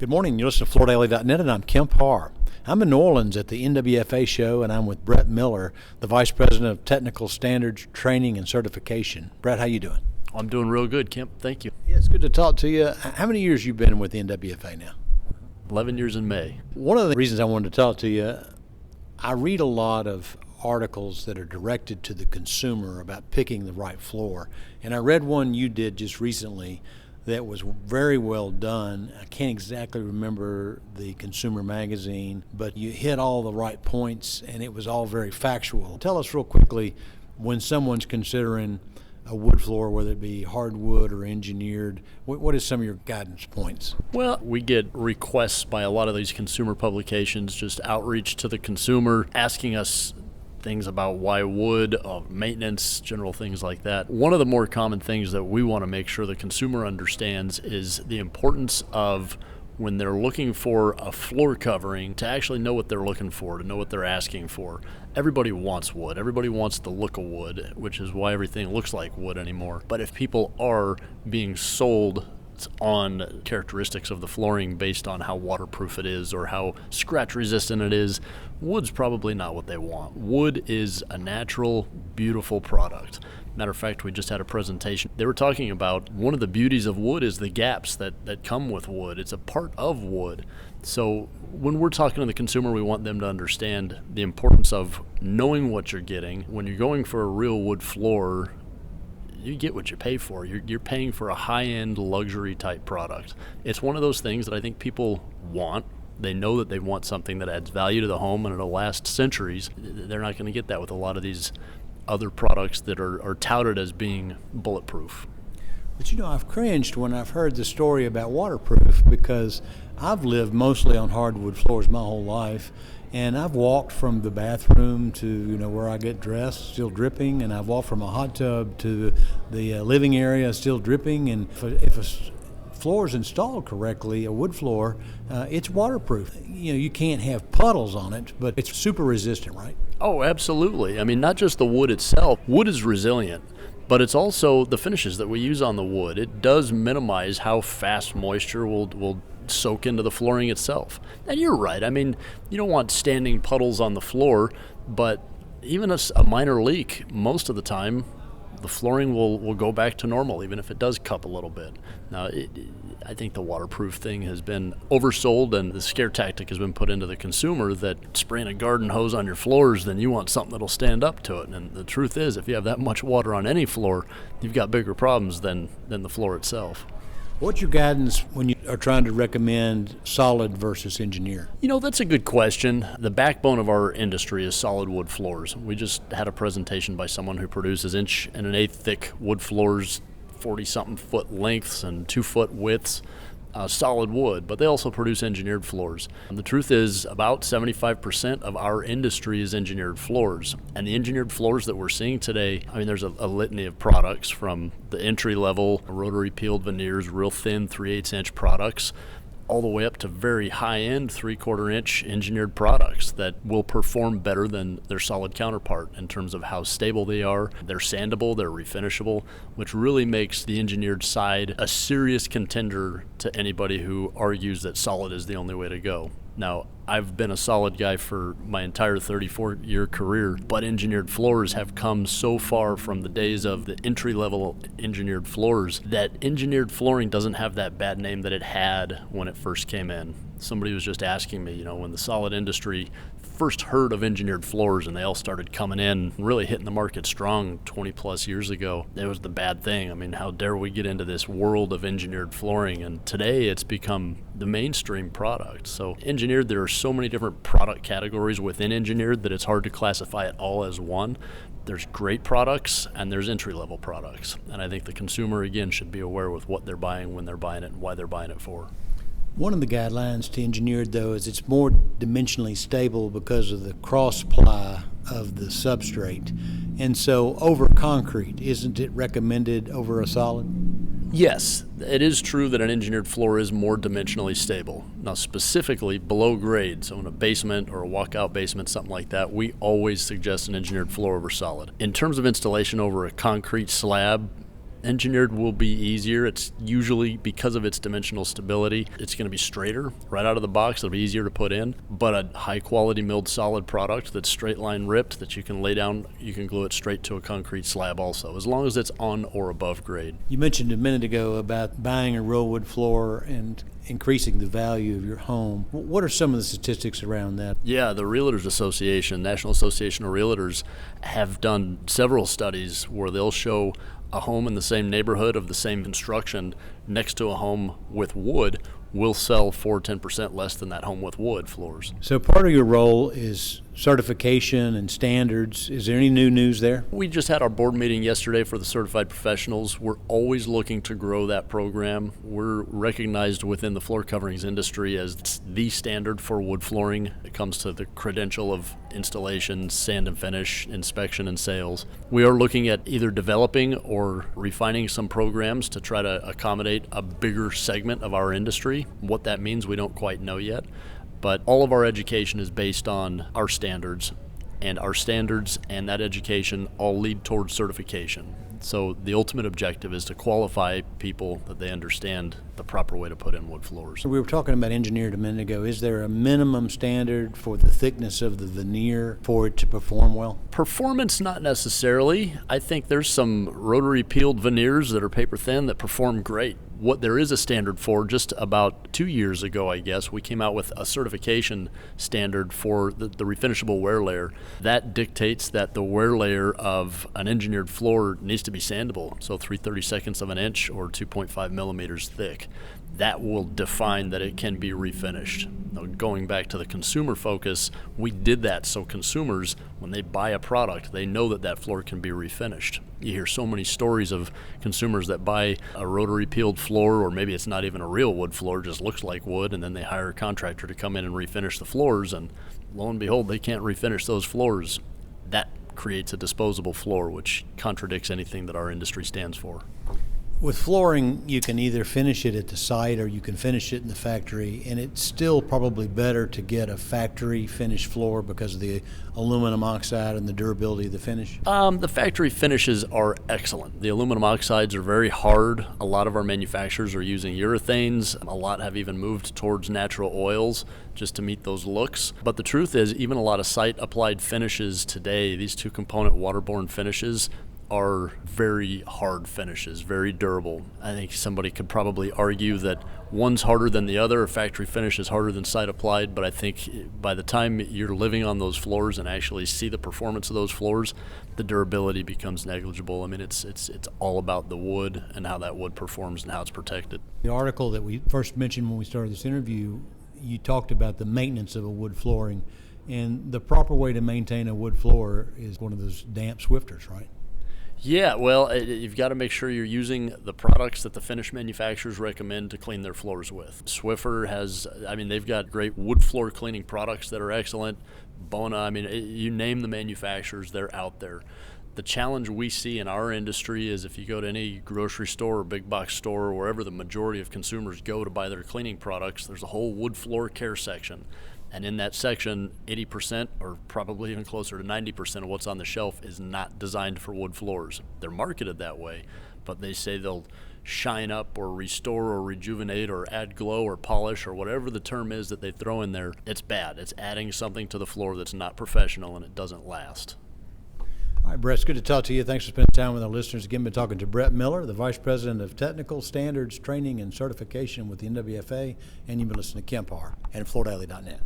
Good morning. You're listening to FloorDaily.net, and I'm Kemp Harr. I'm in New Orleans at the NWFA show, and I'm with Brett Miller, the Vice President of Technical Standards, Training, and Certification. Brett, how you doing? I'm doing real good, Kemp. Thank you. Yeah, it's good to talk to you. How many years you been with the NWFA now? 11 years in May. One of the reasons I wanted to talk to you, I read a lot of articles that are directed to the consumer about picking the right floor. And I read one you did just recently that was very well done. I can't exactly remember the consumer magazine, but you hit all the right points and it was all very factual. Tell us real quickly, when someone's considering a wood floor, whether it be hardwood or engineered, what is some of your guidance points? Well, we get requests by a lot of these consumer publications, just outreach to the consumer, asking us things about why wood, maintenance, general things like that. One of the more common things that we want to make sure the consumer understands is the importance of, when they're looking for a floor covering, to actually know what they're looking for, to know what they're asking for. Everybody wants wood. Everybody wants the look of wood, which is why everything looks like wood anymore. But if people are being sold on characteristics of the flooring based on how waterproof it is or how scratch resistant it is, wood's probably not what they want. Wood is a natural, beautiful product. Matter of fact, we just had a presentation. They were talking about one of the beauties of wood is the gaps that come with wood. It's a part of wood. So when we're talking to the consumer, we want them to understand the importance of knowing what you're getting. When you're going for a real wood floor, you get what you pay for. You're paying for a high-end luxury type product. It's one of those things that I think people want. They know that they want something that adds value to the home and it'll last centuries. They're not going to get that with a lot of these other products that are touted as being bulletproof. But I've cringed when I've heard the story about waterproof, because I've lived mostly on hardwood floors my whole life. And I've walked from the bathroom to where I get dressed, still dripping, and I've walked from a hot tub to the living area, still dripping. And if a floor is installed correctly, a wood floor, it's waterproof. You can't have puddles on it, but it's super resistant, right? Oh, absolutely. I mean, not just the wood itself. Wood is resilient, but it's also the finishes that we use on the wood. It does minimize how fast moisture will soak into the flooring itself. And you're right. I mean, you don't want standing puddles on the floor, but even a minor leak, most of the time, the flooring will go back to normal, even if it does cup a little bit. Now, I think the waterproof thing has been oversold, and the scare tactic has been put into the consumer that spraying a garden hose on your floors, then you want something that'll stand up to it. And the truth is, if you have that much water on any floor, you've got bigger problems than the floor itself. What's your guidance when you are trying to recommend solid versus engineer? That's a good question. The backbone of our industry is solid wood floors. We just had a presentation by someone who produces 1 1/8 thick wood floors, 40-something foot lengths and 2 foot widths. Solid wood, but they also produce engineered floors. And the truth is, about 75% of our industry is engineered floors. And the engineered floors that we're seeing today, I mean, there's a litany of products, from the entry level rotary peeled veneers, real thin 3/8 inch products, all the way up to very high-end 3/4 inch engineered products that will perform better than their solid counterpart in terms of how stable they are. They're sandable, they're refinishable, which really makes the engineered side a serious contender to anybody who argues that solid is the only way to go. Now, I've been a solid guy for my entire 34-year career, but engineered floors have come so far from the days of the entry-level engineered floors that engineered flooring doesn't have that bad name that it had when it first came in. Somebody was just asking me, when the solid industry first heard of engineered floors and they all started coming in, really hitting the market strong 20 plus years ago, it was the bad thing. I mean, how dare we get into this world of engineered flooring? And today it's become the mainstream product. So engineered, there are so many different product categories within engineered that it's hard to classify it all as one. There's great products and there's entry-level products. And I think the consumer, again, should be aware with what they're buying, when they're buying it, and why they're buying it for. One of the guidelines to engineered, though, is it's more dimensionally stable because of the cross-ply of the substrate. And so over concrete, isn't it recommended over a solid? Yes, it is true that an engineered floor is more dimensionally stable. Now, specifically below grade, so in a basement or a walkout basement, something like that, we always suggest an engineered floor over solid. In terms of installation over a concrete slab, Engineered will be easier. It's usually, because of its dimensional stability, it's going to be straighter right out of the box. It'll be easier to put in. But a high-quality milled solid product that's straight line ripped that you can lay down, you can glue it straight to a concrete slab also, as long as it's on or above grade. You mentioned a minute ago about buying a real wood floor and increasing the value of your home. What are some of the statistics around that? Yeah, the Realtors Association, National Association of Realtors, have done several studies where they'll show a home in the same neighborhood of the same construction next to a home with wood will sell for 10% less than that home with wood floors. So part of your role is certification and standards. Is there any new news there? We just had our board meeting yesterday for the certified professionals. We're always looking to grow that program. We're recognized within the floor coverings industry as the standard for wood flooring. It comes to the credential of installation, sand and finish, inspection, and sales. We are looking at either developing or refining some programs to try to accommodate a bigger segment of our industry. What that means, we don't quite know yet. But all of our education is based on our standards, and that education all lead towards certification. So the ultimate objective is to qualify people that they understand the proper way to put in wood floors. We were talking about engineered a minute ago. Is there a minimum standard for the thickness of the veneer for it to perform well? Performance, not necessarily. I think there's some rotary peeled veneers that are paper thin that perform great. What there is a standard for, just about 2 years ago, I guess, we came out with a certification standard for the refinishable wear layer. That dictates that the wear layer of an engineered floor needs to be sandable, so 3/32 of an inch or 2.5 millimeters thick. That will define that it can be refinished. Now, going back to the consumer focus, we did that so consumers, when they buy a product, they know that that floor can be refinished. You hear so many stories of consumers that buy a rotary peeled floor, or maybe it's not even a real wood floor, just looks like wood, and then they hire a contractor to come in and refinish the floors, and lo and behold, they can't refinish those floors. That creates a disposable floor, which contradicts anything that our industry stands for. With flooring, you can either finish it at the site or you can finish it in the factory, and it's still probably better to get a factory finished floor because of the aluminum oxide and the durability of the finish. The factory finishes are excellent. The aluminum oxides are very hard. A lot of our manufacturers are using urethanes. A lot have even moved towards natural oils just to meet those looks. But the truth is, even a lot of site-applied finishes today, these two-component waterborne finishes, are very hard finishes, very durable. I think somebody could probably argue that one's harder than the other. A factory finish is harder than site applied, but I think by the time you're living on those floors and actually see the performance of those floors, the durability becomes negligible. I mean, it's all about the wood and how that wood performs and how it's protected. The article that we first mentioned when we started this interview, you talked about the maintenance of a wood flooring, and the proper way to maintain a wood floor is one of those damp swifters, right? Yeah, well, you've got to make sure you're using the products that the finish manufacturers recommend to clean their floors with. Swiffer they've got great wood floor cleaning products that are excellent. Bona, you name the manufacturers, they're out there. The challenge we see in our industry is if you go to any grocery store or big box store or wherever the majority of consumers go to buy their cleaning products, there's a whole wood floor care section. And in that section, 80% or probably even closer to 90% of what's on the shelf is not designed for wood floors. They're marketed that way, but they say they'll shine up or restore or rejuvenate or add glow or polish or whatever the term is that they throw in there. It's bad. It's adding something to the floor that's not professional, and it doesn't last. All right, Brett, it's good to talk to you. Thanks for spending time with our listeners. Again, been talking to Brett Miller, the Vice President of Technical Standards Training and Certification with the NWFA, and you've been listening to Kemp Harr and FloorDaily.net.